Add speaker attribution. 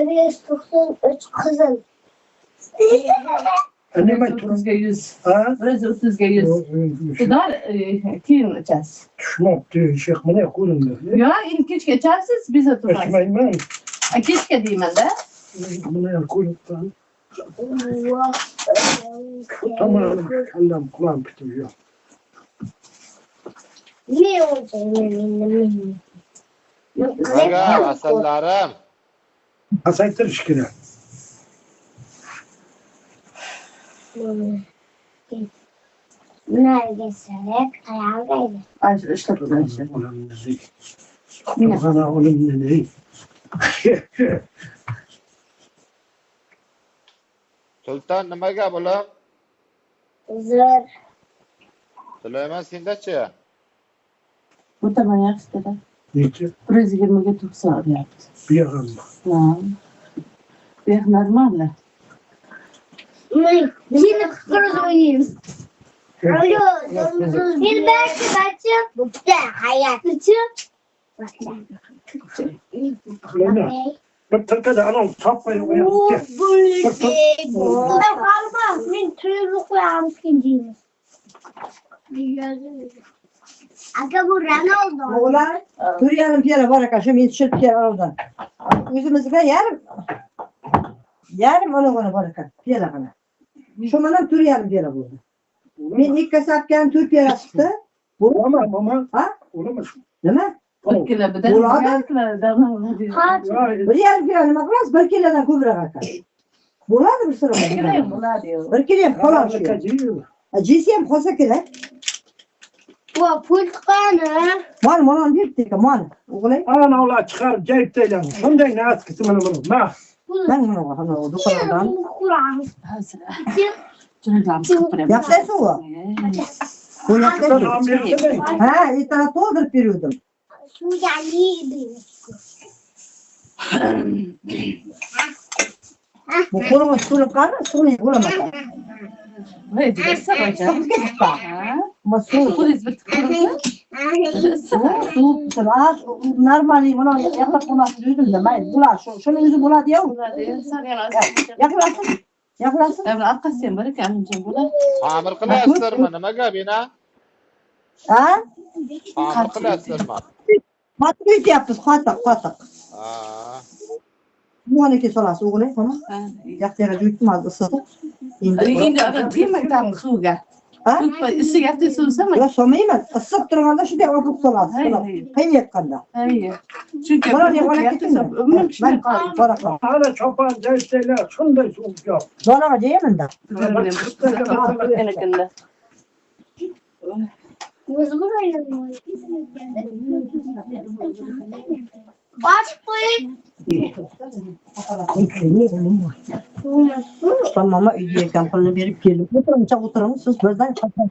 Speaker 1: 193 kızıl.
Speaker 2: Annem
Speaker 3: 30'ga 100.
Speaker 2: Ha?
Speaker 3: Burası 30'ga 100. Bu da keyin içeceğiz.
Speaker 2: Şunop diyor, şey bana yakulun da.
Speaker 3: Ya ilk keç geçersiz biz oturmayız.
Speaker 2: Açmayın ben.
Speaker 3: Keşke diyeyim ben de.
Speaker 2: Bana yakulun da. Tamam, kallam kulağım bitiyor.
Speaker 1: Ne olacak benim?
Speaker 4: Aga asallarım.
Speaker 2: Hasaytır şikine.
Speaker 1: Nergeselek ayağındaydı.
Speaker 3: Ay işte bu da işte.
Speaker 2: Ulan bizi. Bana onun ne?
Speaker 4: Sultan nimaga bolam?
Speaker 1: Zır.
Speaker 4: Süleyman sendachi?
Speaker 3: Bu da bayağı istedi.
Speaker 2: Niçin?
Speaker 3: 120'ga 90 yaptı.
Speaker 2: Bir yakan bak.
Speaker 3: Tamam. Bir normal.
Speaker 1: Şimdi kıpkırmızı oynayayım. Alo, bir belki bu da hayatı
Speaker 2: Lena, bak takada anam sapmayın o
Speaker 1: Bu
Speaker 2: yaptı.
Speaker 1: bu. Kalma, min çocuk amkinciyim. Aga bu Ronaldo.
Speaker 5: Oğlan dur yarım piyara var arkadaşım yetişir piyara oradan. Yüzümüzü ben yarım ona baraka piyara bana. Şu bana dur yarım piyara burada. Ben ilk kasapken tur piyara çıktı. Bu
Speaker 2: Olamaz ama.
Speaker 5: ha?
Speaker 2: Olamaz.
Speaker 5: Değil mi?
Speaker 3: Bir kilo bir de.
Speaker 5: Burada?
Speaker 1: Kaç?
Speaker 5: Bir yarım piyara mı biraz bir kilodan kubra kaka. Burada bir sıra var.
Speaker 3: Bunlar diyor.
Speaker 5: Bir kilo falan şey.
Speaker 2: Kacıyor.
Speaker 5: Cisiyem kosa kile.
Speaker 1: Bu pulkanı.
Speaker 5: Man bir tek man. Oğlan
Speaker 2: Ana ola çıkar cayıp değil yani. Şundan ne at kısmını bunu. Ma.
Speaker 5: ben bunu hani o dukardan.
Speaker 1: Bu Kur'an.
Speaker 3: Hazır. Çocuklar kapırım.
Speaker 5: Yapsaysa o. Bu yapsaysa.
Speaker 2: Ben amiyette değil.
Speaker 5: Ha, itara doldurup veriyordum.
Speaker 1: Su geldi.
Speaker 5: Bu koluma sulup kaldı, suluyu bulamaz.
Speaker 3: Haydi saracağım.
Speaker 5: Ama su,
Speaker 3: Bu hizmet kurulu.
Speaker 5: su, az, normali bunu yapak buna düzdüm de, ben bula, şunun yüzü bula diyor.
Speaker 3: Bunlar diyor. Sarıyan
Speaker 5: Yaklasın, yaklasın.
Speaker 3: Ben arkasıyım bari kendimce buna.
Speaker 4: Amir qilasizlarmi? Nimaga bina?
Speaker 5: Ha?
Speaker 4: Amir qilasizlarmi?
Speaker 5: Matbuyut yaptık, katak.
Speaker 4: Ha.
Speaker 5: Bu anaki solası oğlu, tamam. Yaktığına cüytüm az ısıdı.
Speaker 3: Şimdi adam kıyma tam suga.
Speaker 5: Ha?
Speaker 3: Isı yaktı susa mı?
Speaker 5: Ya somayım ben, ısıp durmanda şu da orluk solası. Kıyım yakkanda.
Speaker 3: Hayır. Çünkü
Speaker 5: Bana ne bana gittin mi?
Speaker 3: ömrüm
Speaker 5: Ben sonra
Speaker 2: Hala çoban cayıp değil. Şundan soğuk yok.
Speaker 5: Sonra diyemem de.
Speaker 1: Baş koy.
Speaker 5: Tamam ama üyeye kampanya verip geldim. Oturun, sus birden kapat.